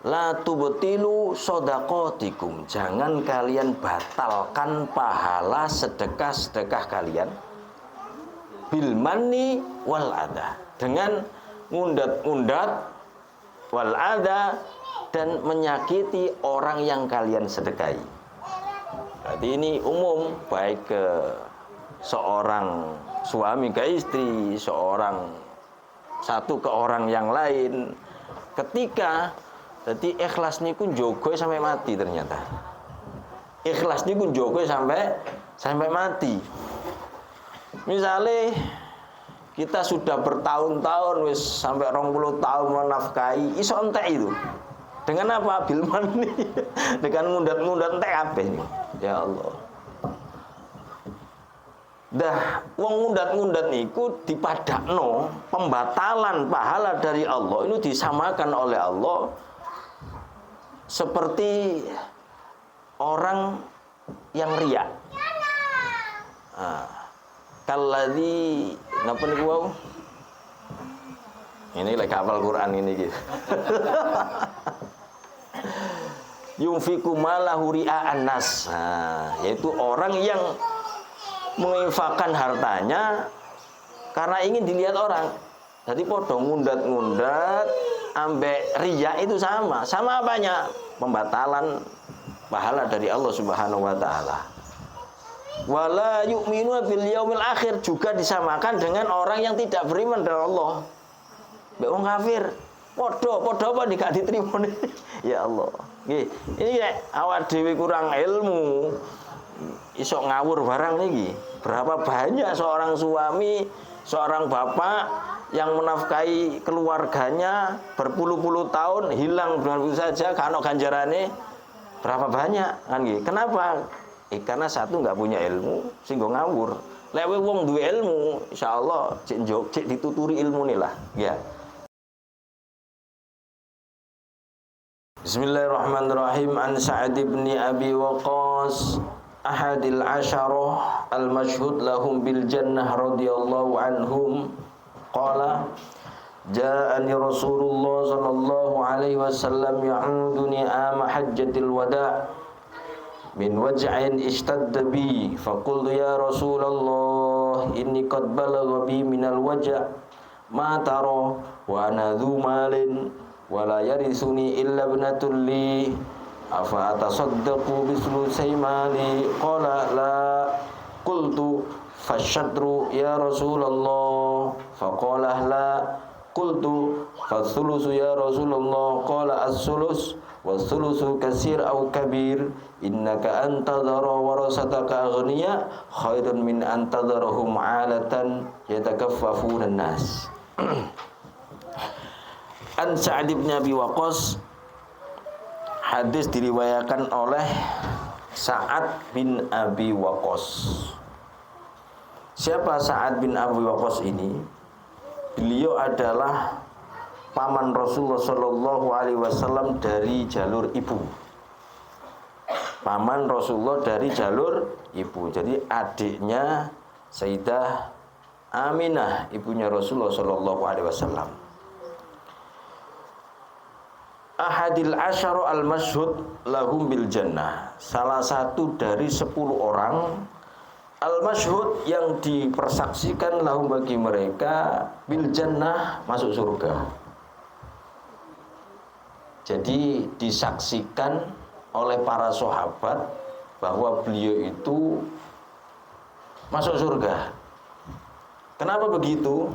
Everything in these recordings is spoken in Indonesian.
La tubtilu shadaqatikum, jangan kalian batalkan pahala sedekah-sedekah kalian bil manni wal adha, dengan ngundat-ngundat wal adha, dan menyakiti orang yang kalian sedekahi. Jadi ini umum, baik ke seorang suami ke istri, seorang satu ke orang yang lain. Ketika jadi ikhlas niku njogo sampai mati, ternyata ikhlas niku njogo sampai mati. Misalnya kita sudah bertahun-tahun wis sampai 20 tahun menafkahi, iso entek itu. Dengan apa? Bil mani. Dengan ngundat-ngundat entek kabeh nih. Ya Allah. Dah wong ngundat-ngundat niku dipadakno, pembatalan pahala dari Allah itu disamakan oleh Allah seperti orang yang riya. Kalladzi napa niku wau? Ini lek hafal Quran ini gitu. Yunfiku malahu ria'an nas. Yaitu orang yang menginfakkan hartanya karena ingin dilihat orang. Jadi podo ngundat-ngundat ambek riya itu sama apanya? Pembatalan pahala dari Allah Subhanahu wa taala. Wala yu'minu bil yaumil akhir, juga disamakan dengan orang yang tidak beriman dengan Allah. Mbek wong kafir, podo apa gak diterima nih. Ya Allah. Nggih, ini nek awak dhewe kurang ilmu iso ngawur barang niki. Berapa banyak seorang suami, seorang bapak yang menafkahi keluarganya berpuluh-puluh tahun hilang begitu saja karena ganjarane berapa banyak kan nggih. Kenapa? Karena satu nggak punya ilmu sehingga ngawur. Lek wong duwe ilmu, insyaallah cek dituturi ilmune lah, ya. Bismillahirrahmanirrahim. An Sa'ad bin Abi Waqqas ahadil asyarah al-masyhud lahum bil jannah radhiyallahu anhum qala ja'ani Rasulullah sallallahu alaihi wasallam ya'uduni ama hajjatil wada' min waj'in ishtadda bi faqultu ya Rasulullah inni qad balagha bi minal waj' ma tara wa ana dhu malin wa la yarisuni illa ibnatul li afa atasaddaqu bislusai mali qala la qultu fashadru ya Rasulullah faqala la qultu fasulusu ya Rasulullah qala as-sulus was-sulusu kasir aw kabir innaka antadhara warasataka aghniya khairun min antadharahum 'alatan yatakaffafuna an-nas. An Sa'ad bin Abi Waqqas, hadis diriwayatkan oleh Sa'ad bin Abi Waqqas. Siapa Sa'ad bin Abi Waqqas ini? Beliau adalah paman Rasulullah Shallallahu Alaihi Wasallam dari jalur ibu. Paman Rasulullah dari jalur ibu. Jadi adiknya Sayyidah Aminah, ibunya Rasulullah Shallallahu Alaihi Wasallam. Ahadil asyara al-masyhud lahum bil jannah, salah satu dari 10 orang al-masyhud yang dipersaksikan lahum bagi mereka bil jannah, masuk surga. Jadi disaksikan oleh para sahabat bahwa beliau itu masuk surga. Kenapa begitu?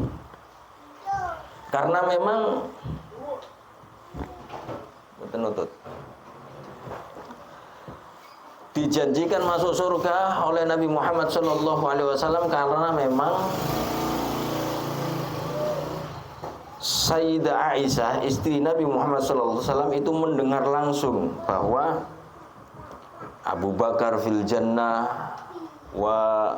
Karena memang tenutut dijanjikan masuk surga oleh Nabi Muhammad SAW karena memang Sayyidah Aisyah, istri Nabi Muhammad SAW itu mendengar langsung bahwa Abu Bakar fil jannah, wa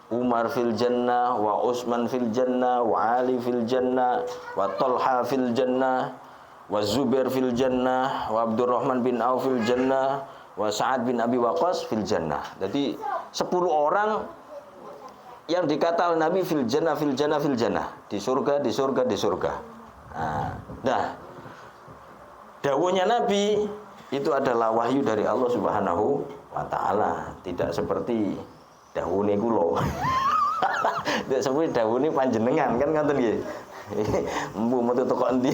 Umar fil jannah, wa Utsman fil jannah, wa Ali fil jannah, wa Talha fil jannah, wa Zubair fil jannah, wa Abdurrahman bin Auf fil jannah, wa Sa'ad bin Abi Waqqas fil jannah. Jadi 10 orang yang dikata Nabi fil jannah, fil jannah, fil jannah, di surga, di surga, di surga. Nah, dawuhnya Nabi itu adalah wahyu dari Allah Subhanahu wa taala, tidak seperti dawuhne kula. Tidak seperti dawuhne panjenengan kan ngoten nggih. Embu metu teko endi.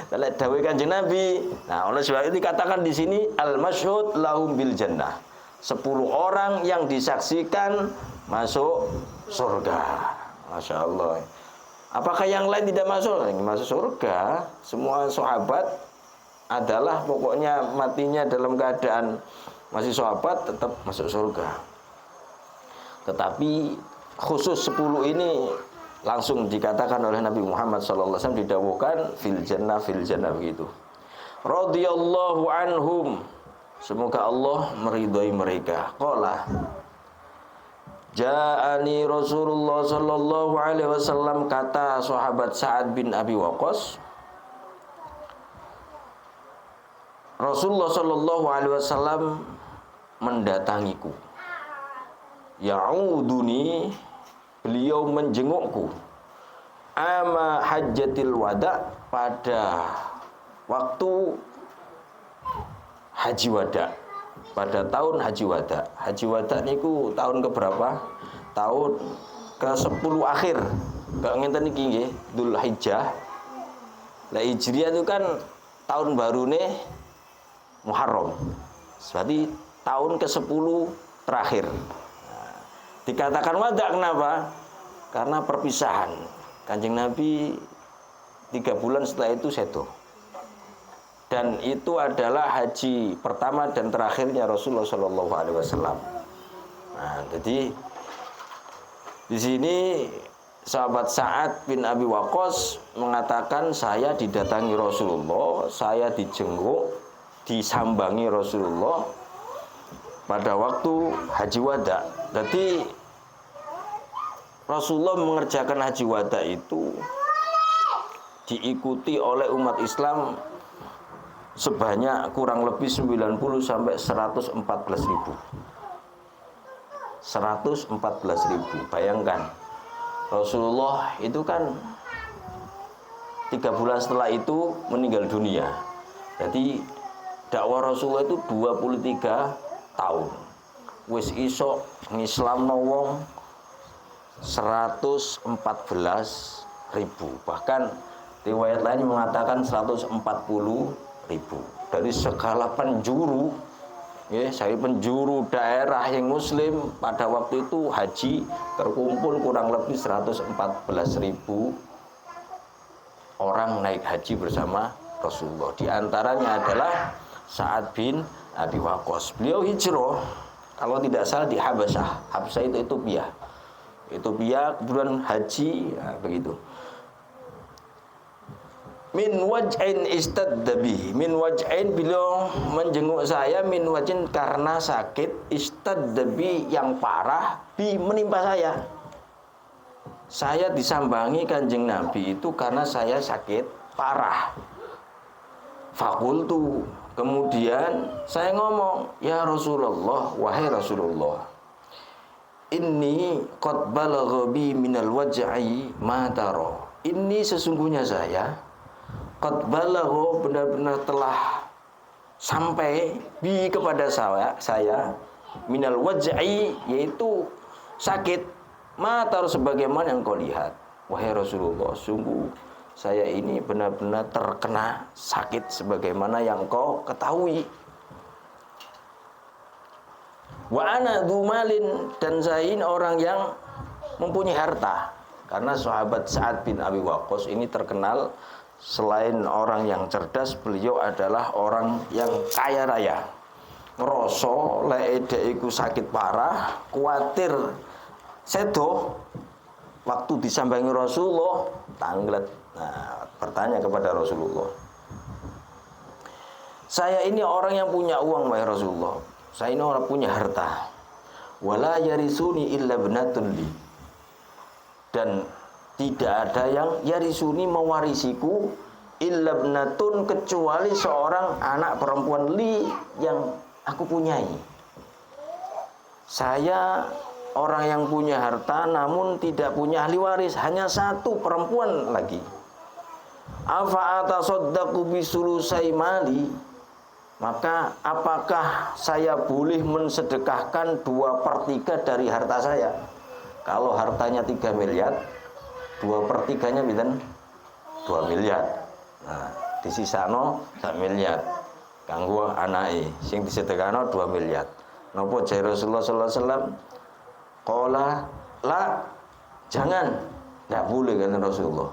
Kalau dawuh Kanjeng Nabi, nah oleh sebab itu dikatakan di sini al-masyhud lahum bil jannah. 10 orang yang disaksikan masuk surga. Masya Allah. Apakah yang lain tidak masuk? Masuk surga. Semua sahabat adalah pokoknya matinya dalam keadaan masih sahabat tetap masuk surga. Tetapi khusus 10 ini langsung dikatakan oleh Nabi Muhammad SAW, didawuhkan fil jannah begitu. Radhiyallahu anhum, semoga Allah meridhai mereka. Qala Ja'ani Rasulullah sallallahu alaihi wasallam, kata sahabat Sa'ad bin Abi Waqqas, Rasulullah sallallahu alaihi wasallam mendatangiku. Ya'uduni, beliau menjengukku. Ama hajjatil wada, pada waktu haji wada, pada tahun haji wada. Haji wada niku tahun keberapa? Tahun ke-10 akhir. Gak ngenten iki nggih, Dzulhijjah. Lah Hijriah itu kan tahun barune Muharram. Berarti tahun ke-10 terakhir. Nah, dikatakan wada kenapa? Karena perpisahan. Kanjeng Nabi 3 bulan setelah itu sedo. Dan itu adalah haji pertama dan terakhirnya Rasulullah Shallallahu Alaihi Wasallam. Nah, jadi di sini sahabat Sa'ad bin Abi Waqqas mengatakan, saya didatangi Rasulullah, saya dijenguk, disambangi Rasulullah pada waktu haji wada. Jadi Rasulullah mengerjakan haji wada itu diikuti oleh umat Islam sebanyak kurang lebih 90 sampai 114 ribu. 114 ribu. Bayangkan, Rasulullah itu kan 3 bulan setelah itu meninggal dunia. Jadi dakwah Rasulullah itu 23 tahun. Wis iso ngislamno wong 114 ribu. Bahkan riwayat lain mengatakan 140 ribu. Dari segala penjuru, ya, dari penjuru daerah yang muslim pada waktu itu haji, terkumpul kurang lebih 114 ribu orang naik haji bersama Rasulullah. Di antaranya adalah Sa'ad bin Abi Waqqas. Beliau hijrah, kalau tidak salah di Habasyah. Habasyah itu Ethiopia. Ethiopia kemudian haji, ya, begitu. Min waj'in istaddabi, min waj'in, beliau menjenguk saya, min waj'in karena sakit, istaddabi yang parah, bi menimpa saya. Saya disambangi Kanjeng Nabi itu karena saya sakit parah. Fakultu, kemudian saya ngomong, ya Rasulullah, wahai Rasulullah, inni qad balagha bi minal waj'i ma tara. Ini sesungguhnya saya qad balagha, benar-benar telah sampai bi kepada saya minal waj'i, yaitu sakit, ma tara, sebagaimana yang kau lihat. Wahai Rasulullah, sungguh saya ini benar-benar terkena sakit sebagaimana yang kau ketahui. Wa ana dumalin, dan saya ini orang yang mempunyai harta. Karena sahabat Sa'ad bin Abi Waqqas ini terkenal selain orang yang cerdas, beliau adalah orang yang kaya raya. Ngerasa lek iku sakit parah, kuatir sedo, waktu disambangi Rasulullah tanglet. Nah, bertanya kepada Rasulullah, saya ini orang yang punya uang, wahai Rasulullah. Saya ini orang punya harta. Wala yarisuni illa ibnatun li, dan tidak ada yang yarisuni, mewarisiku, illa ibnatun, kecuali seorang anak perempuan li yang aku punyai. Saya orang yang punya harta namun tidak punya ahli waris, hanya satu perempuan lagi. Afa atasaddaqu bisulusai mali, maka apakah saya boleh mensedekahkan 2/3 dari harta saya? Kalau hartanya 3 miliar, 2/3-nya pinten? 2 miliar. Nah, disisano 1 miliar. Kanggo anake sing disedekahno 2 miliar. Napa jare Rasulullah sallallahu alaihi wasallam? Qala la, jangan, tidak boleh kata Rasulullah.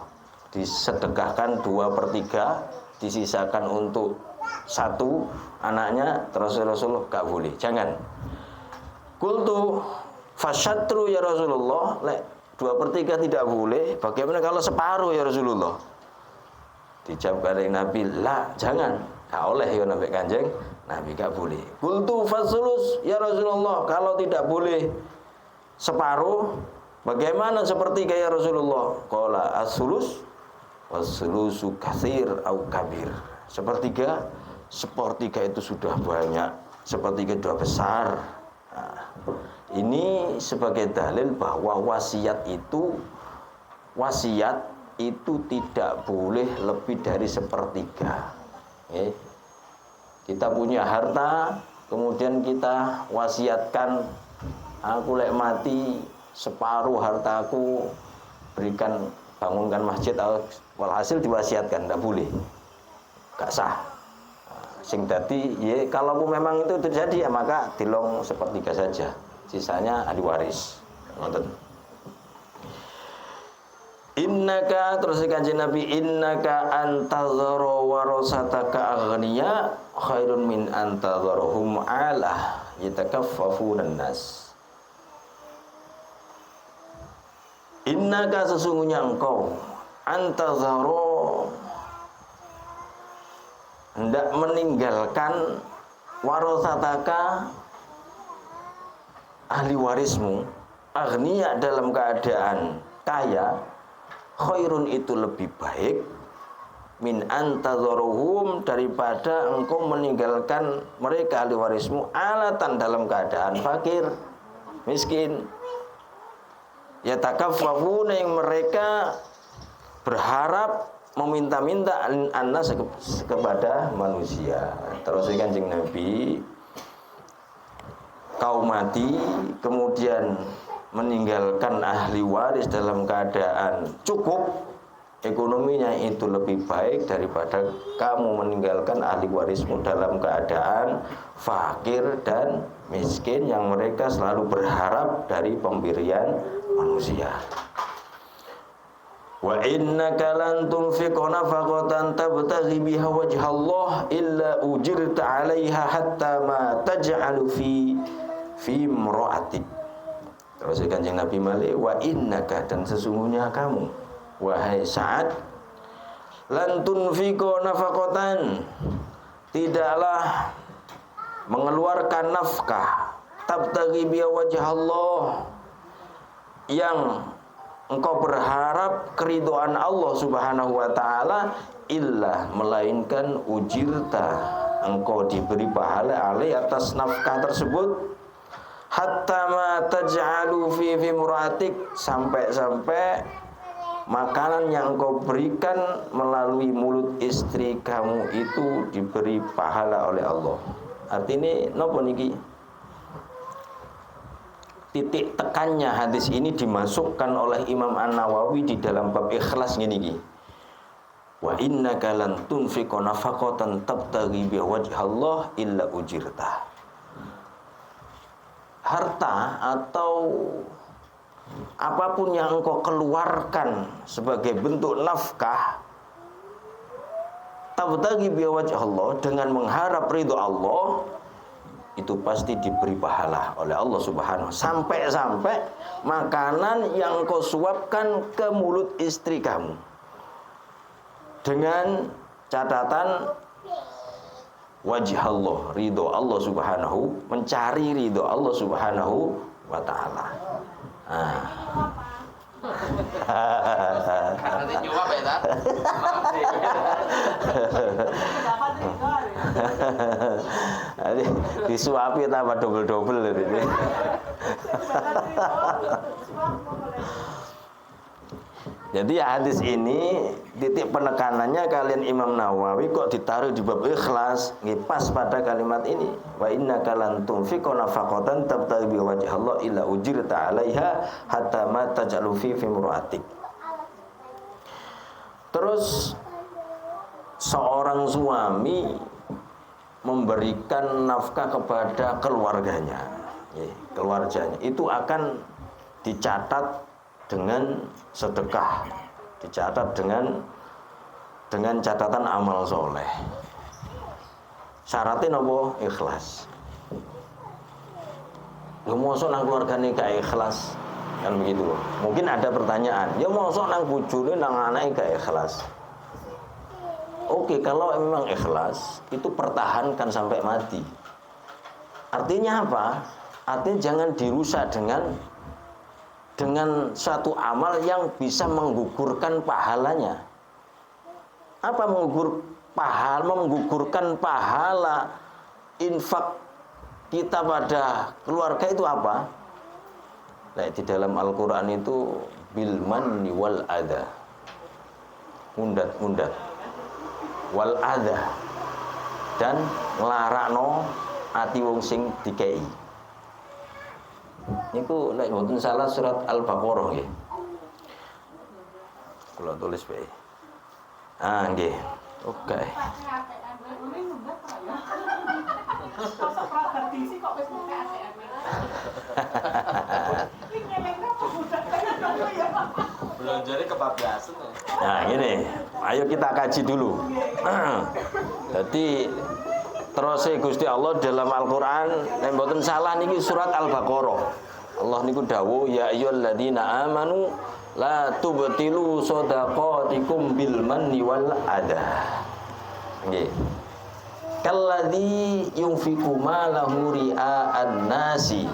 Disedekahkan 2/3, disisakan untuk 1 anaknya, terus Rasulullah gak boleh, jangan. Qultu fasyatru ya Rasulullah, 2/3 tidak boleh, bagaimana kalau separuh ya Rasulullah? Dijawab oleh Nabi, la, jangan, gak oleh ya Nabi Kanjeng Nabi, gak boleh. Qultu fasulus ya Rasulullah, kalau tidak boleh separuh, bagaimana sepertiga ya Rasulullah? Qala as-sulus was-sulusu katsir au kabir. Sepertiga itu sudah banyak, sepertiga sudah besar. Nah, ini sebagai dalil bahwa wasiat itu tidak boleh lebih dari sepertiga. Kita punya harta, kemudian kita wasiatkan, aku lek mati separuh hartaku berikan, bangunkan masjid, walhasil diwasiatkan, tidak boleh, gak sah. Sing dadi ya, kalau memang itu terjadi ya maka dilong sepertiga saja, sisanya ahli waris. Ngoten. Innaka, terus kanjeng Nabi, innaka antazara warasataka aghniya khairun min antazarahum ala yatakaffafuna nas. Innaka, sesungguhnya engkau, antazara, hendak meninggalkan warasataka, ahli warismu, aghniya, dalam keadaan kaya, khairun, itu lebih baik, min antadharuhum, daripada engkau meninggalkan mereka ahli warismu, alatan, dalam keadaan fakir, miskin, yatakaffafuna, yang mereka berharap meminta-minta annas, kepada manusia. Terus Kanjeng Nabi, kau mati kemudian meninggalkan ahli waris dalam keadaan cukup ekonominya, itu lebih baik daripada kamu meninggalkan ahli warismu dalam keadaan fakir dan miskin, yang mereka selalu berharap dari pemberian manusia. Wa innaka lan tunfiqa nafaqatan tabtaghi biha wajhallah illa ujirta 'alaiha hatta ma taj'alu fi imra'atik. Terus Kanjeng Nabi malik, wa innaka, dan sesungguhnya kamu wahai Sa'ad, lan tunfiqa nafaqatan, tidaklah mengeluarkan nafkah, tabtaghi biha wajhallah, yang engkau berharap keridhaan Allah Subhanahu wa taala, illa, melainkan ujirta, engkau diberi pahala alai, atas nafkah tersebut, hatta ma taj'alu fi muratik, sampai makanan yang engkau berikan melalui mulut istri kamu itu diberi pahala oleh Allah. Artinya napa niki? Titik tekannya hadis ini dimasukkan oleh Imam An-Nawawi di dalam bab ikhlas gini iki. Wa innaka lan tunfiqa nafaqatan tabtaghi bi wajhallah illa ujirta. Harta atau apapun yang engkau keluarkan sebagai bentuk nafkah, tabtaghi bi wajhallah, dengan mengharap ridho Allah, itu pasti diberi pahala oleh Allah Subhanahu. Sampai-sampai makanan yang kau suapkan ke mulut istri kamu, dengan catatan wajh Allah, ridho Allah Subhanahu, mencari ridho Allah Subhanahu wa ta'ala. Nanti jawab ya, tak? Jadi disuapi tambah double-double ini. Jadi hadis ini titik penekanannya kalian Imam Nawawi kok ditaruh di bab ikhlas, ngipas pada kalimat ini. Wa innaka lan tunfiqu nafaqatan tabtaghi bi wajhi Allah illa ujirta 'alaiha hatta ma taj'alu fi imra'atik. Terus seorang suami memberikan nafkah kepada keluarganya, keluarganya itu akan dicatat dengan sedekah, dicatat dengan catatan amal soleh. Syaratnya nopo? Ikhlas. Ya mosok nang keluargane gak ikhlas, kan begitu loh. Mungkin ada pertanyaan, ya mosok nang bojone nang anake gak ikhlas. Oke, kalau memang ikhlas, itu pertahankan sampai mati. Artinya apa? Artinya jangan dirusak dengan suatu amal yang bisa menggugurkan pahalanya. Apa menggugurkan pahala infak kita pada keluarga itu apa? Nah, di dalam Al-Quran itu bil manni wal adha, mundat wal adha, dan nglarakno ati wong sing dikei. Niku lek mboten salah surat Al-Baqarah nggih. Kula tulis bae. Ah nggih. Oke. Belanjane kebablasan. Nah, gini. Ayo kita kaji dulu. Jadi terus Gusti Allah dalam Al-Qur'an nek mboten salah niki surat Al-Baqarah. Allah niku dawuh ya ayyuhalladzina amanu la tubtilu shadaqatikum bil manni wal adha. Nggih. Kalladzi yunfiqu malahu ria'an nasi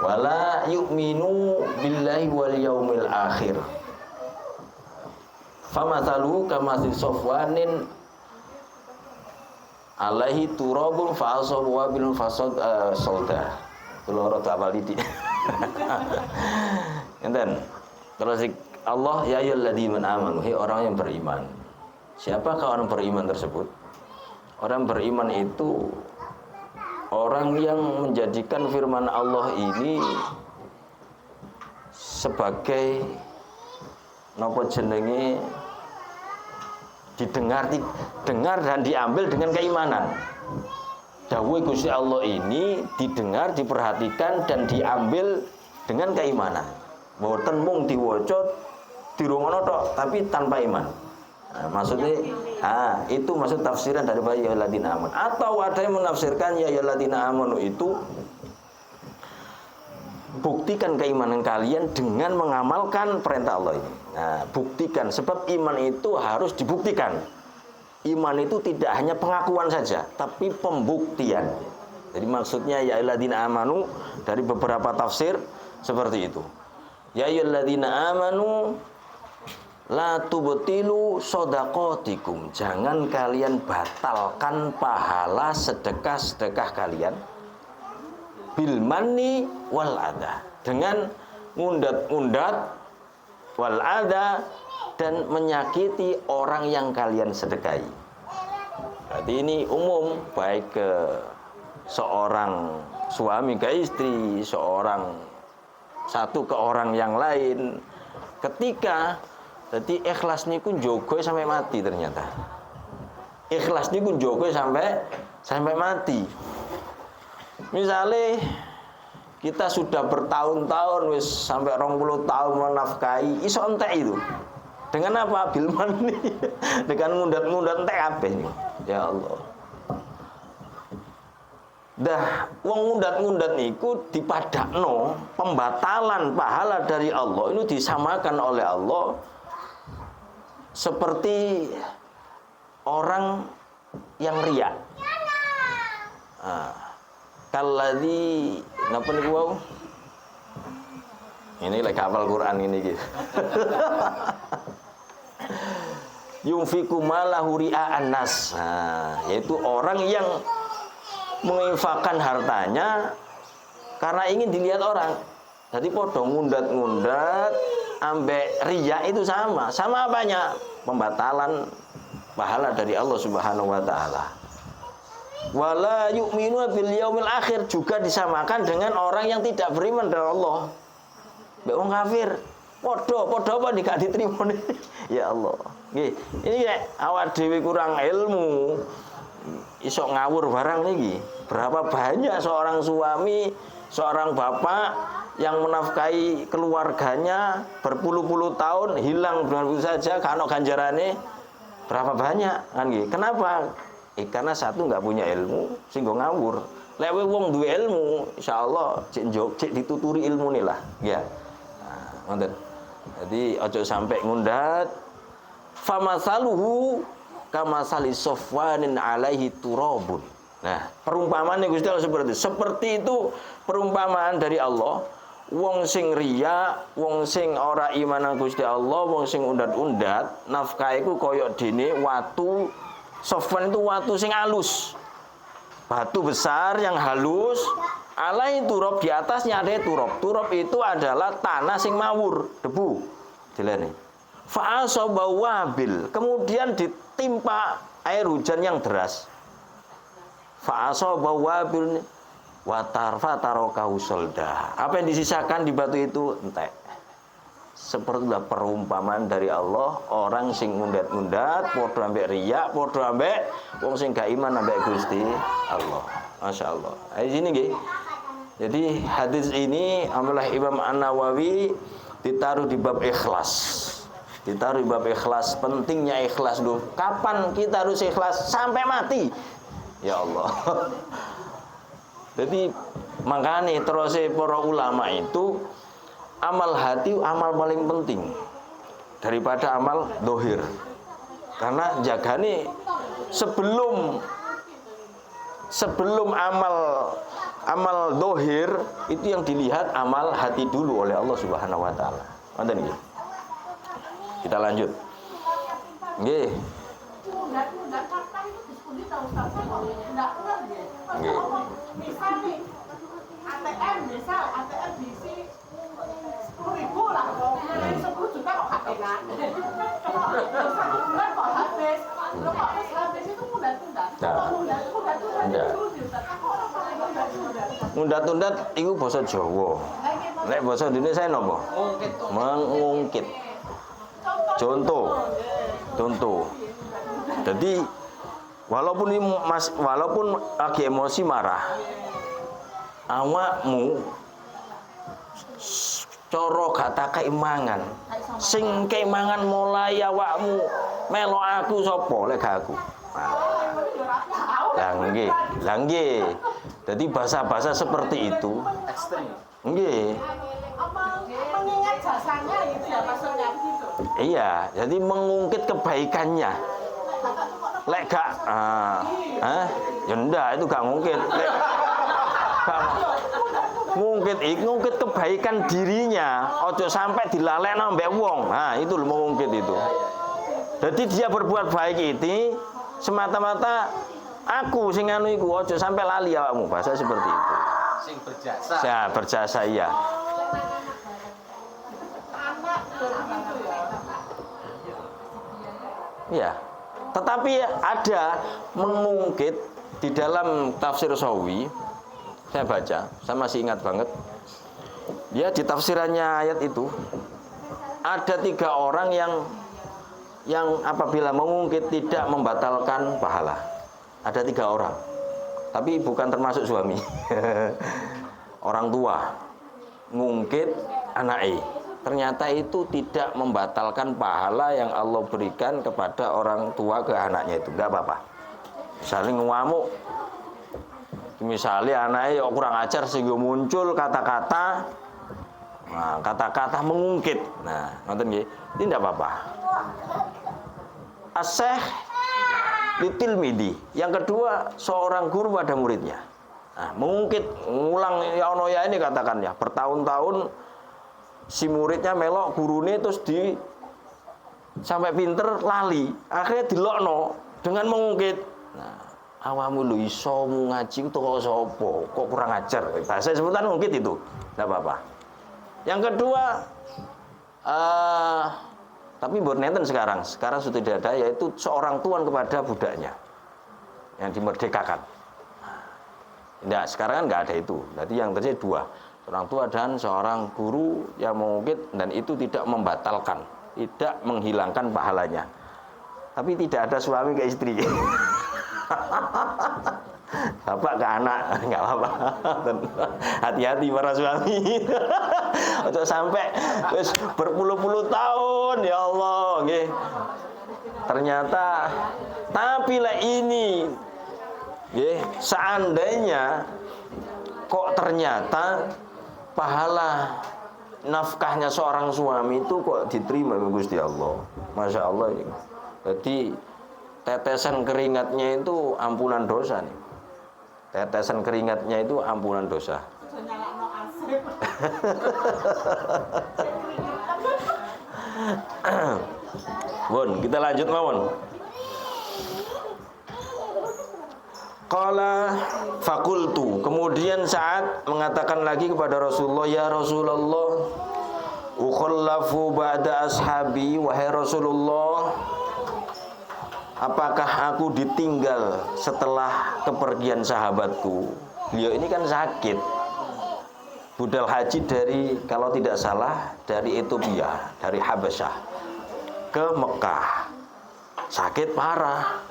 wala yu'minu billahi wal yaumil akhir. Famathaluhu kamathil safwanin alaihi turabun fa'asab wabilun fasad sauda. Kula ora tak walidi. Enten. Terus Allah ya ayyuhalladzina amanu, hai orang yang beriman. Siapakah orang beriman tersebut? Orang beriman itu orang yang menjadikan firman Allah ini sebagai napa jenenge dengar dan diambil dengan keimanan. Dawuh Gusti Allah ini didengar, diperhatikan dan diambil dengan keimanan. Mboten mung diwaca dirungono tok tapi tanpa iman. Nah, maksudnya itu maksud tafsiran dari ya ayyuhalladzina amanu. Atau ada yang menafsirkan ya ayyuhalladzina amanu itu buktikan keimanan kalian dengan mengamalkan perintah Allah ini. Nah, buktikan, sebab iman itu harus dibuktikan. Iman itu tidak hanya pengakuan saja, tapi pembuktian. Jadi maksudnya ya ayyuhalladzina amanu dari beberapa tafsir seperti itu. Ya ayyuhalladzina amanu la tubtilu shadaqatikum. Jangan kalian batalkan pahala sedekah-sedekah kalian bil manni wal adha, dengan ngundat-ngundat wal adha, dan menyakiti orang yang kalian sedekahi. Berarti ini umum, baik ke seorang suami ke istri, satu ke orang yang lain. Ketika jadi ikhlas niku njogo sampai mati ternyata. Ikhlas niku njogo sampai mati. Misalnya kita sudah bertahun-tahun wis sampai 20 tahun menafkahi iso entek itu. Dengan apa? Bil mani. Dengan ngundat-ngundat entek kabeh niku. Ya Allah. Dah wong ngundat-ngundat niku dipadakno pembatalan pahala dari Allah itu disamakan oleh Allah seperti orang yang riya. Kalladzi napa niku wau? Ini lek hafal Quran ini gitu. Yunfiqu malahu ria'an nas. Yaitu orang yang menginfakkan hartanya karena ingin dilihat orang. Jadi podo ngundat-ngundat ambek riya itu sama. Sama apanya? Pembatalan pahala dari Allah Subhanahu wa taala. Wala yu'minu bil yaumil akhir juga disamakan dengan orang yang tidak beriman dengan Allah. Mbek wong kafir. Padha apa nih gak diterima nih. Ya Allah. Nggih, ini nek awak dhewe kurang ilmu iso ngawur barang niki. Berapa banyak seorang suami, seorang bapak yang menafkahi keluarganya berpuluh-puluh tahun hilang begitu saja kan ganjarane berapa banyak kan nggih. Kenapa? Karena satu nggak punya ilmu sehingga ngawur. Lek wong duwe ilmu, insyaallah cek dituturi ilmu nih lah, ya. Nah, ngoten. Jadi ojo sampai ngundat. Famasaluhu kamasali sofwanin alaihi turabun. Nah, perumpamaan Gusti Allah seperti itu perumpamaan dari Allah. Wong sing riya, wong sing ora iman nang Gusti Allah, wong sing undat-undat, nafkah iku kaya dene watu. Sofwan itu watu sing halus. Batu besar yang halus, alai turab, di atasnya ada turab. Turab itu adalah tanah sing mawur, debu. Dilene. Fa'asaba wabil, kemudian ditimpa air hujan yang deras. Fa'asaba wabil wa tarfatarahu solda. Apa yang disisakan di batu itu entek. Sepertilah perumpamaan dari Allah, orang sing ngundat-ngundat padha ambek riya, padha ambek wong sing gak iman ambek Gusti Allah. Masya Allah. Di sini nggih. Jadi hadis ini alhamdulillah Imam An-Nawawi ditaruh di bab ikhlas. Ditaruh di bab ikhlas, pentingnya ikhlas dulu. Kapan kita harus ikhlas? Sampai mati. Ya Allah. Jadi makanya terus para ulama itu amal hati amal paling penting daripada amal dohir. Karena jagane sebelum amal dohir itu yang dilihat amal hati dulu oleh Allah Subhanahu wa taala. Ngoten nggih. Kita lanjut. Nggih. Nggih. ATM diisi 10.000 lah, 10 juta kok ketinggalan. Sebulan kok habis, kok habis itu tunda-tunda. Ngundat-nundat iku basa Jawa. Nek basa Indonesia napa? Mengungkit. Contoh. Jadi walaupun lagi emosi marah, awakmu cara kata keimangan sing keimangan mulai awakmu melok aku sapa lek gak aku. Lah nggih. Jadi bahasa-bahasa seperti itu nggih. Mengingat jasanya itu ya maksudnya gitu. Iya, jadi mengungkit kebaikannya. Lek gak ya ndak itu gak ngungkit. Ngungkit kebaikan dirinya, ojo sampai dilalekno mbek wong. Nah, itu lho mengungkit itu. Jadi dia berbuat baik itu semata-mata aku sing anu iku, ojo sampai lali awakmu, bahasa seperti itu. Sing berjasa. Ya, berjasa iya. Ya. Tetapi ada mengungkit di dalam tafsir Sawi. Saya baca, saya masih ingat banget. Ya, di tafsirannya ayat itu ada 3 orang yang apabila mengungkit tidak membatalkan pahala. Ada 3 orang, tapi bukan termasuk suami. Orang tua ngungkit anaknya, ternyata itu tidak membatalkan pahala yang Allah berikan kepada orang tua ke anaknya itu. Enggak apa-apa. Saling ngamuk. Misalnya anaknya kurang ajar sehingga muncul kata-kata, nah, kata-kata mengungkit. Nah, nonton nggih, ini tidak apa-apa. As-Syekh litilmidi. Yang kedua, seorang guru pada muridnya. Nah, mengungkit, ngulang ya ono ya ini katakan ya, bertahun-tahun si muridnya melok gurune terus sampai pinter lali, akhirnya dilokno dengan mengungkit. Nah, awakmu lu iso ngaji kok sapa? Kok kurang ajar. Bahasa sebutan mungkin itu. Enggak apa-apa. Yang kedua, Tapi nenten sekarang sudah tidak ada, yaitu seorang tuan kepada budaknya yang dimerdekakan. Tidak, sekarang kan nggak ada itu. Jadi yang terjadi dua, seorang tua dan seorang guru yang mengukit, dan itu tidak membatalkan, tidak menghilangkan pahalanya. Tapi tidak ada suami ke istri. Bapak ke anak, nggak apa-apa. Hati-hati para suami. Untuk sampai berpuluh-puluh tahun, ya Allah, nggih. Ternyata, tapi lah ini, nggih, seandainya kok ternyata pahala nafkahnya seorang suami itu kok diterima Gusti Allah. Masya Allah ini. Jadi tetesan keringatnya itu ampunan dosa nih. Tetesan keringatnya itu ampunan dosa. Bun, kita lanjut mawon. Qala fakultu. Kemudian saat mengatakan lagi kepada Rasulullah, ya Rasulullah, ukhallafu ba'da ashabi, wahai Rasulullah, apakah aku ditinggal setelah kepergian sahabatku? Beliau ini kan sakit, budal haji dari, kalau tidak salah, dari Ethiopia, dari Habasyah ke Mekah. Sakit parah.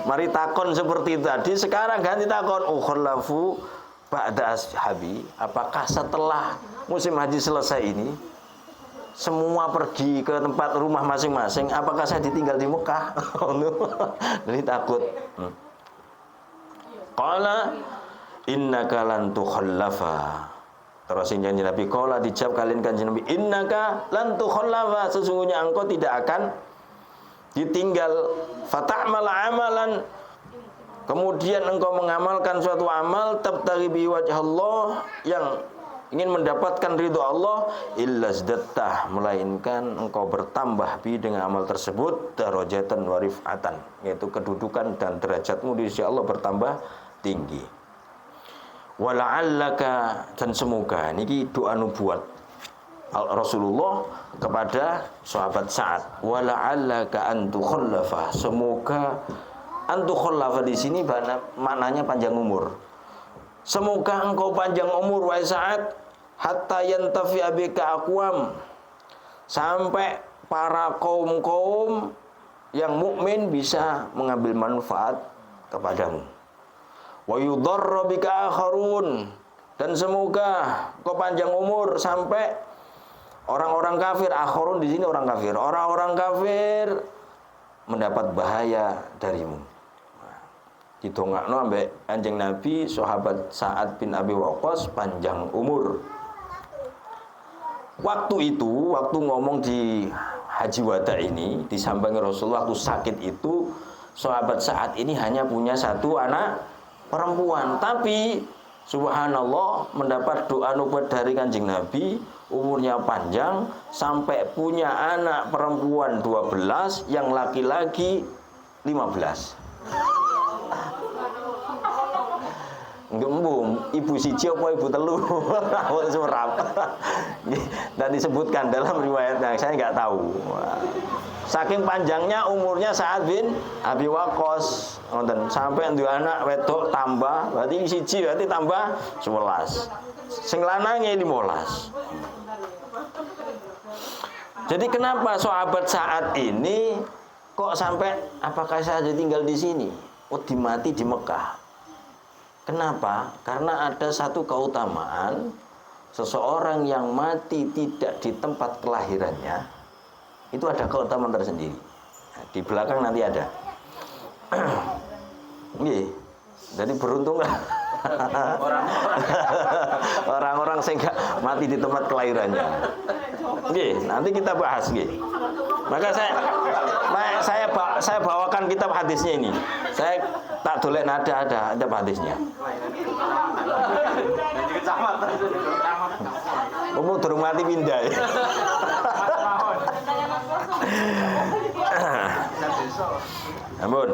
Mari takon seperti tadi, sekarang ganti takon, ukhallafu ba'da ashabi, apakah setelah musim haji selesai ini semua pergi ke tempat rumah masing-masing, apakah saya ditinggal di Mekah? Jadi takut. Qala innaka lan tukhallafa. Terus janji Nabi, qala dijawab kalian kanjeng Nabi, innaka lan tukhallafa, sesungguhnya engkau tidak akan ditinggal. Fata'mal amalan, kemudian engkau mengamalkan suatu amal, tabtaghi bi wajh Allah, yang ingin mendapatkan ridho Allah, illa zdattah, melainkan engkau bertambah bi dengan amal tersebut, darajatan wa rif'atan, yaitu kedudukan dan derajatmu di sisi Allah bertambah tinggi. Wala'allaka, dan semoga niki doa nubuat Rasulullah kepada sahabat Sa'ad, wala'allaka an tukhallafa, semoga an tukhallafa di sini maknanya panjang umur. Semoga engkau panjang umur wahai Sa'ad, hatta yantafi abika aqwam, sampai para kaum-kaum yang mukmin bisa mengambil manfaat kepadamu. Wa yudarra bika akharun, dan semoga engkau panjang umur sampai orang-orang kafir, akharun di sini orang kafir, orang-orang kafir mendapat bahaya darimu. Ditongakno ambek Kanjeng Nabi sahabat Sa'ad bin Abi Waqqas panjang umur. Waktu itu, waktu ngomong di Haji Wada ini, disambangi Rasulullah waktu sakit itu, sahabat Sa'ad ini hanya punya satu anak perempuan, tapi subhanallah mendapat doa nubuat dari Kanjeng Nabi, umurnya panjang sampai punya anak perempuan 12, yang laki-laki 15. Gembung, ibu siji apa ibu telu? Awak surap. Dan disebutkan dalam riwayatnya, saya nggak tahu. Saking panjangnya umurnya Sa'ad bin Abi Waqqas, sampai dua anak wedok tambah, berarti siji berarti tambah 11. Sing lanange 15. Jadi kenapa sahabat Sa'ad ini kok sampai apakah saya tinggal di sini? Oh, dimati di Mekah. Kenapa? Karena ada satu keutamaan, seseorang yang mati tidak di tempat kelahirannya, itu ada keutamaan tersendiri. Nah, di belakang nanti ada. Nggih. Jadi beruntung lah. Orang-orang sehingga mati di tempat kelahirannya. Nggih, nanti kita bahas nggih. Maka saya bawakan kitab hadisnya ini. Saya tak dolek nada, ada hadisnya. Umur durung mati pindah. Ampun.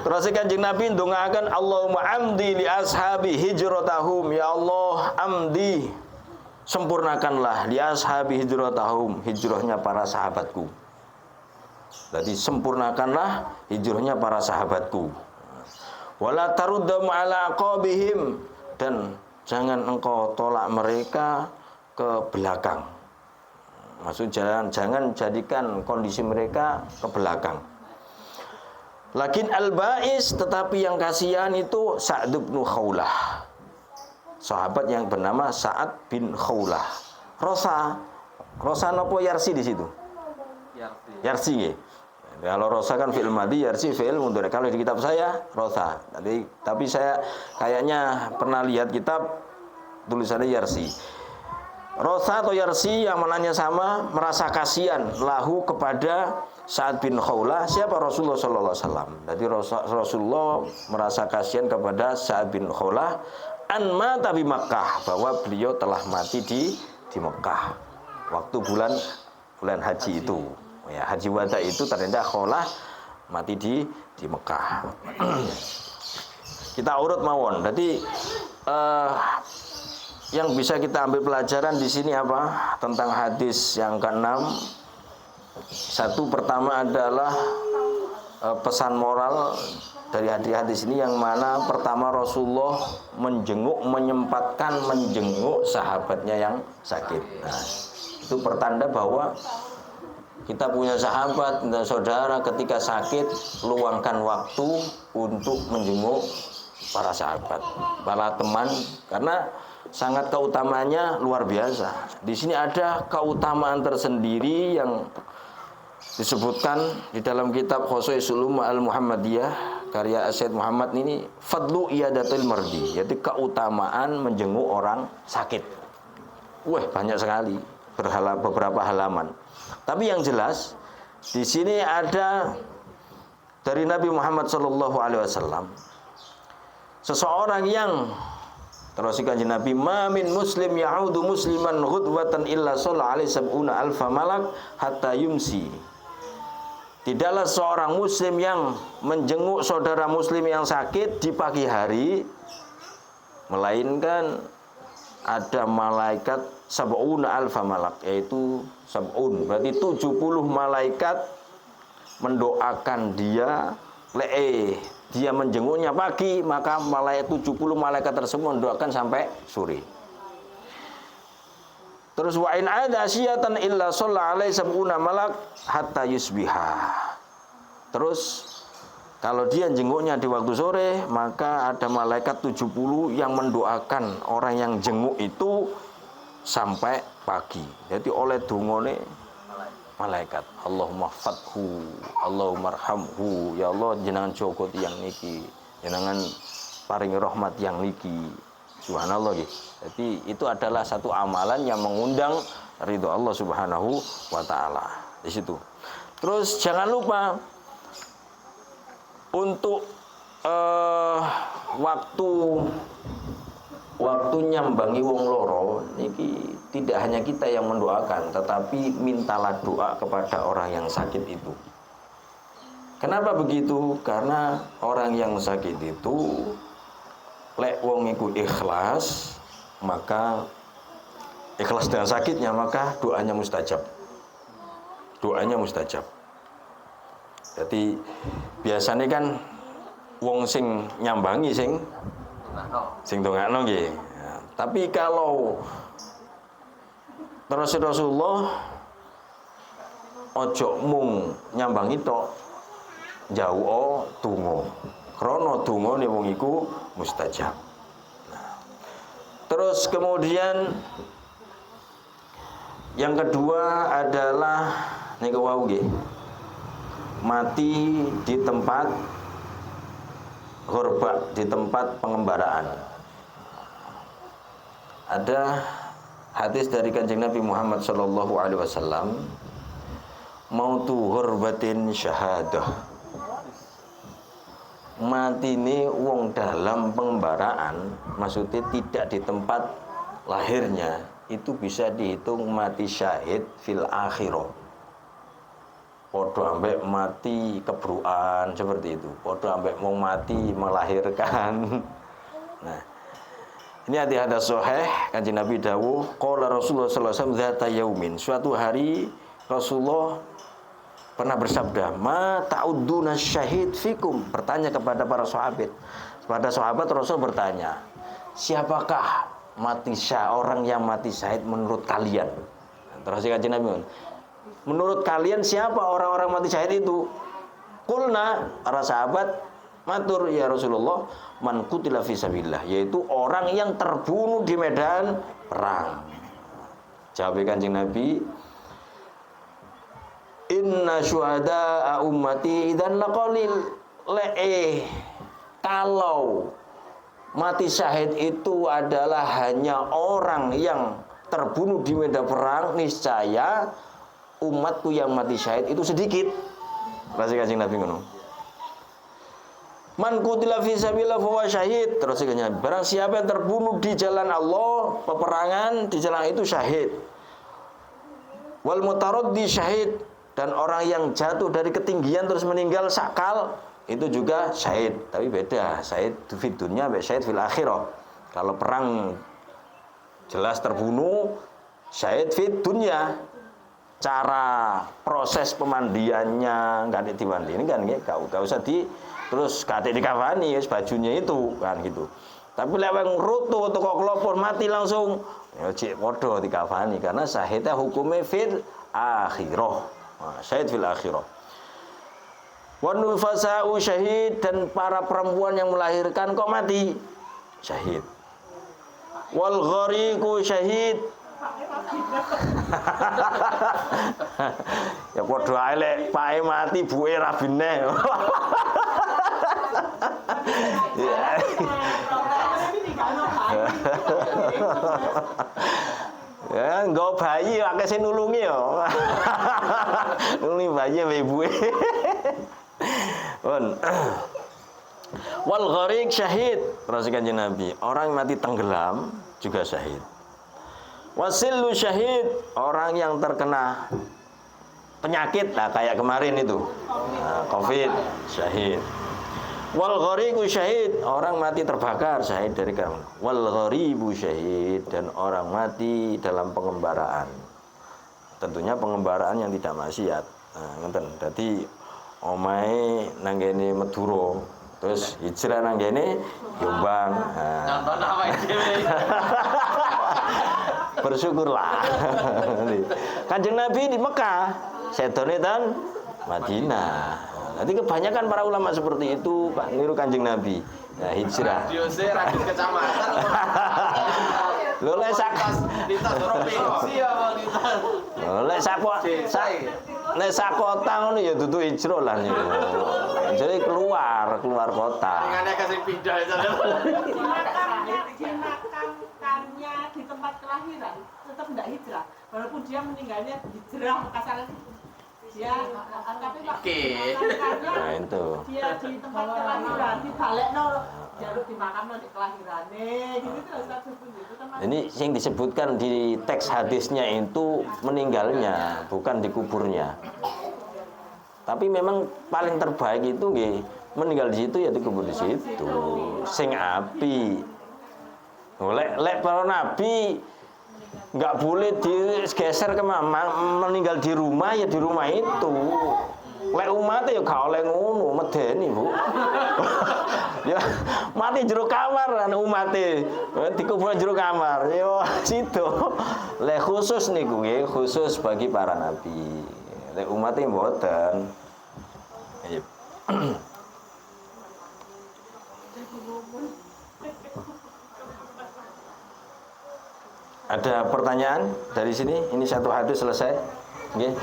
Terus Kanjeng Nabi ndongaaken Allahumma amdi li ashabi hijratahum, ya Allah amdi sempurnakanlah li ashabi hijratahum, hijrahnya para sahabatku. Jadi sempurnakanlah hijrahnya para sahabatku. Wala taruddam ala aqabihim, dan jangan engkau tolak mereka ke belakang. Maksud jangan jadikan kondisi mereka ke belakang. Lakin al-ba'is, tetapi yang kasihan itu Sa'd bin Khawlah. Sahabat yang bernama Sa'ad bin Khawlah. Rosa nopo Yarsi di situ? Yarsi ya. Kalau Rosa kan fi'il madhi, Yarsi fi'il mudhari. Kalau di kitab saya Rosa. Tapi saya kayaknya pernah lihat kitab tulisannya Yarsi. Rosa atau Yarsi yang mananya sama, merasa kasihan lahu kepada Sa'ad bin Khawlah. Siapa? Rasulullah sallallahu alaihi wasallam. Jadi Rasulullah merasa kasihan kepada Sa'ad bin Khawlah an mata bi Makkah, bahwa beliau telah mati di Mekah waktu bulan haji itu. Ya, haji wada itu ternyata Khawlah mati di Mekah. Kita urut mawon. Jadi yang bisa kita ambil pelajaran di sini apa? Tentang hadis yang ke-6. Satu, pertama adalah pesan moral dari hadis ini, yang mana pertama Rasulullah menyempatkan menjenguk sahabatnya yang sakit. Nah, itu pertanda bahwa kita punya sahabat dan saudara ketika sakit, luangkan waktu untuk menjenguk para sahabat, para teman, karena sangat keutamanya luar biasa. Di sini ada keutamaan tersendiri yang disebutkan di dalam kitab Khosaisul Ummah Al-Muhammadiyah karya Syed Muhammad ini, fadlu iyadatul mardi, yaitu keutamaan menjenguk orang sakit. Wah, banyak sekali, beberapa halaman. Tapi yang jelas di sini ada dari Nabi Muhammad SAW, seseorang yang terus kanjeng Nabi, ma min muslim ya'udu musliman ghudwatan illa shalla alaihi sab'una alfa malak hatta yumsi. Tidaklah seorang muslim yang menjenguk saudara muslim yang sakit di pagi hari, melainkan ada malaikat sab'una alfa malak, yaitu sab'un, berarti 70 malaikat mendoakan dia. Dia menjenguknya pagi, maka 70 malaikat tersebut mendoakan sampai sore. Terus wa in ada asyatan illa shalla alaihi sab'una malak hatta yusbiha. Terus kalau dia jenguknya di waktu sore, maka ada malaikat 70 yang mendoakan orang yang jenguk itu sampai pagi. Jadi oleh dungone malaikat, Allahumma fathu, Allahumma arhamhu, ya Allah jenengan jogo tiyang niki, jenengan paringi rahmat yang niki. Subhanallah gitu. Jadi itu adalah satu amalan yang mengundang ridho Allah Subhanahu wa taala di situ. Terus jangan lupa untuk waktu nyambangi wong loro niki tidak hanya kita yang mendoakan, tetapi mintalah doa kepada orang yang sakit itu. Kenapa begitu? Karena orang yang sakit itu lek wong iku ikhlas, maka ikhlas dengan sakitnya, maka doanya mustajab. Doanya mustajab. Jadi biasanya kan wong sing nyambangi sing dongakno nggih. Ya, tapi kalau terus Rasulullah ojo mung nyambangi tok, jauh donga. Krana dongane wong iku mustajab. Nah, terus kemudian yang kedua adalah niku wau nggih, mati di tempat ghurba, di tempat pengembaraan. Ada hadis dari Kanjeng Nabi Muhammad sallallahu alaihi wasallam, mautu ghurbatin syahadah. Matine wong dalam pengembaraan, maksudnya tidak di tempat lahirnya, itu bisa dihitung mati syahid fil akhirah. Podo ambek mati kebruan seperti itu. Podo ambek mau mati melahirkan. Nah, Ini ada sahih Kanjeng Nabi dawuh, qala Rasulullah sallallahu alaihi wasallam dzata yaumin. Suatu hari Rasulullah pernah bersabda, "Ma ta'udduna syahid fikum?" Bertanya kepada para sahabat. Kepada sahabat Rasul bertanya, "Siapakah orang yang mati syahid menurut kalian?" Terus Kanjeng Nabi, "Menurut kalian siapa orang-orang mati syahid itu?" Qulna, para sahabat matur, "Ya Rasulullah, man qutila fi sabilillah," yaitu orang yang terbunuh di medan perang. Jawab Kanjeng Nabi, "Inna syuhada'a ummati idzan laqalil." Kalau mati syahid itu adalah hanya orang yang terbunuh di medan perang, niscaya umatku yang mati syahid itu sedikit. Masih Kanjeng Nabi ngono. Man qutila fi sabilillah fa huwa syahid. Terus Kanjeng, barang siapa yang terbunuh di jalan Allah, peperangan di jalan itu syahid. Wal mutaraddi syahid, dan orang yang jatuh dari ketinggian terus meninggal sakal itu juga syahid. Tapi beda, syahid fid dunya wa syahid fil akhirah. Kalau perang jelas terbunuh, syahid fid dunya. Cara proses pemandiannya enggak diwanti ini kan enggak usah terus kate dikafani bajunya itu kan gitu. Tapi leweng rutu atau kok kelopor mati langsung ya cek padha dikafani karena syahidnya hukumnya fil akhirah. Syahid fil akhirah. Wan nufasa'u syahid, dan para perempuan yang melahirkan kok mati syahid. Wal ghariqu syahid. Ya padha ae lek pae mati buke ra bineh. Ya, nggo bayi akeh sing nulungi ya. Nulungi bayi mbek ibuke. Wal ghariq syahid. Terus Kanjeng Nabi, orang mati tenggelam juga syahid. Wasillu syahid, orang yang terkena penyakit, nah kayak kemarin itu, COVID, syahid. Wal ghariqu syahid, orang mati terbakar, syahid dari kamu. Wal gharibu syahid, dan orang mati dalam pengembaraan. Tentunya pengembaraan yang tidak maksiat. Nah, ngeten. Dadi omahe nang kene Madura, terus hijrah nang kene Jombang. Contoh apa iki? Bersyukurlah. Kanjeng Nabi di Mekah, sedone ten Madinah. Nanti kebanyakan para ulama seperti itu, Pak, niru Kanjeng Nabi. Nah, hijrah. Radiose radio kecamatan. Lho lek sak di tas provinsi apa di tas. Lek sak kota ngono ya dudu hijrah lah niku. Jadi keluar kota. Ngene kasih pindah itu. Dimakamkannya di tempat kelahiran tetap tidak hijrah, walaupun dia meninggalnya hijrah kasarnya dia tapi waktu nah, itu. dia di tempat kelahiran dibalekno jaluk dimakamno di kelahirane gitu terus gitu kan. Ini yang disebutkan di teks hadisnya itu meninggalnya, bukan dikuburnya. Tapi memang paling terbaik itu nggih meninggal di situ ya dikubur di situ. Sing api. Lek para nabi nggak boleh digeser ke meninggal di rumah ya di rumah itu. Lek umat ya gak oleh ngono medeni, Bu. Ya mati jero kamar kan umate. Dikubur jero kamar. Ya situ. Lek khusus niku nggih khusus bagi para nabi. Lek umate mboten. Ada pertanyaan dari sini? Ini satu hadis selesai. Nggih.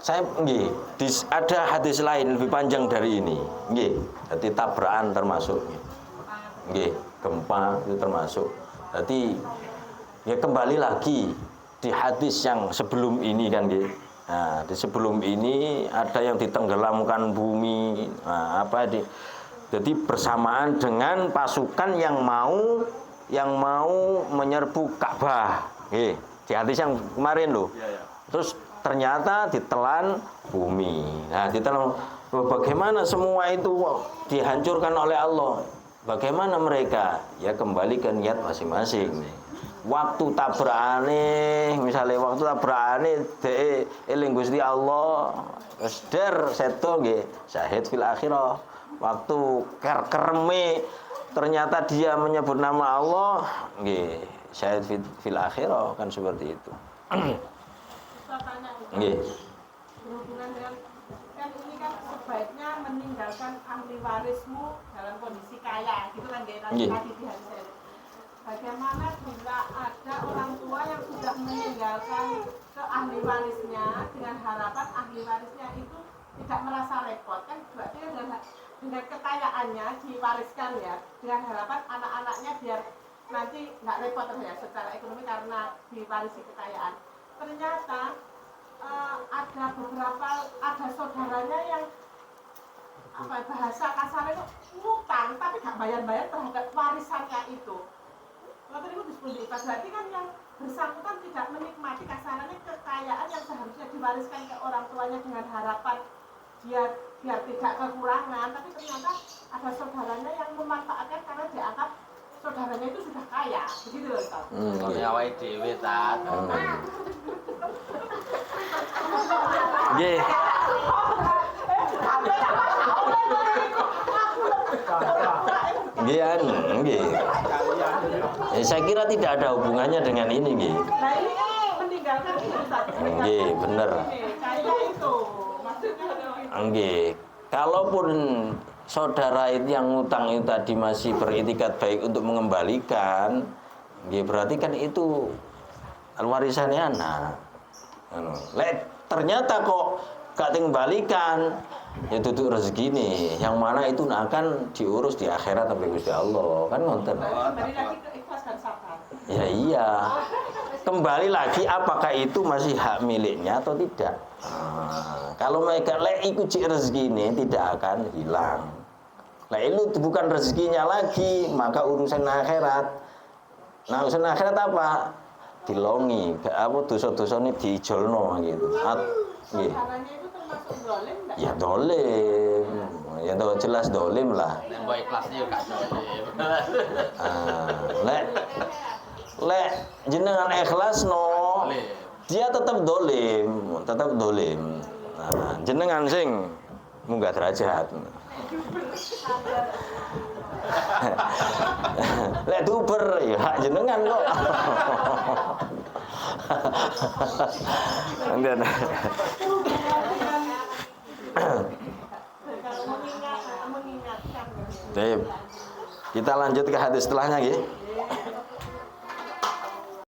Saya nggih, ada hadis lain lebih panjang dari ini. Nggih, jadi tabrakan termasuk. Nggih, gempa itu termasuk. Jadi ya kembali lagi di hadis yang sebelum ini kan nggih. Nah, di sebelum ini ada yang ditenggelamkan bumi. Nah, jadi bersamaan dengan pasukan yang mau menyerbu Ka'bah. Nggih, di hadis yang kemarin loh. Terus ternyata ditelan bumi. Nah, ditelan Bahwa bagaimana semua itu dihancurkan oleh Allah. Bagaimana mereka? Ya kembali ke niat masing-masing. Waktu tabrane, misalnya waktu tabrane dhek eling Gusti Allah, wis der seto nggih, syahid fil akhirah. Waktu kereme ternyata dia menyebut nama Allah, nggih, syahid fil akhirah, kan seperti itu. Bisa tanya Nggih. berhubungan dengan kan ini kan sebaiknya meninggalkan ahli warismu dalam kondisi kaya gitu kan dia Nggih. tadi di hadis ini. Bagaimana bila ada orang tua yang sudah meninggalkan ke ahli warisnya dengan harapan ahli warisnya itu tidak merasa repot kan berarti dengan kekayaannya diwariskan ya dengan harapan anak-anaknya biar nanti nggak repot ya secara ekonomi karena diwarisi kekayaan. Ternyata ada saudaranya yang apa bahasa kasarnya itu ngutang tapi nggak bayar-bayar terhadap warisannya itu. Lalu itu disebut berarti kan yang bersangkutan tidak menikmati kasarannya kekayaan yang seharusnya diwariskan ke orang tuanya dengan harapan biar tidak kekurangan, tapi ternyata ada saudaranya yang memanfaatkan karena dianggap saudaranya itu sudah kaya, begitu loh Ustaz. Soalnya awake dhewe tat. Nggih. Nggih, nggih. Saya kira tidak ada hubungannya dengan ini, nggih. Nah ini kan meninggalkan itu Ustaz. Nggih, bener. Kaya itu maksudnya Nggih. Kalaupun saudara itu yang ngutang itu tadi masih beritikat baik untuk mengembalikan, nggih berarti kan itu warisannya anak. Lek ternyata kok gak dikembalikan, ya duduk rezeki nih, yang mana itu akan diurus di akhirat sampai Gusti Allah, kan ngoten. kembali lagi ke ikhlas dan sabar. Ya iya. Kembali lagi apakah itu masih hak miliknya atau tidak. Kalau mereka lek ikut rezeki ini tidak akan hilang. Nah itu bukan rezekinya lagi, maka urusan akhirat. Nah urusan akhirat apa? Dilongi, apa dosa-dosa ini diijolno gitu. Nggih. Saudaranya itu termasuk dolim enggak? Ya dolim, ya jelas dolim lah. Nek mbok ikhlasnya yo gak dolim. Lek jenengan ikhlas no, dia tetap dolim, Nah, jenengan sing munggah derajat. Lek duber ya hak jenengan kok. Enggak. Kalau mengingatkan Baik. Kita lanjut ke hadis setelahnya nggih.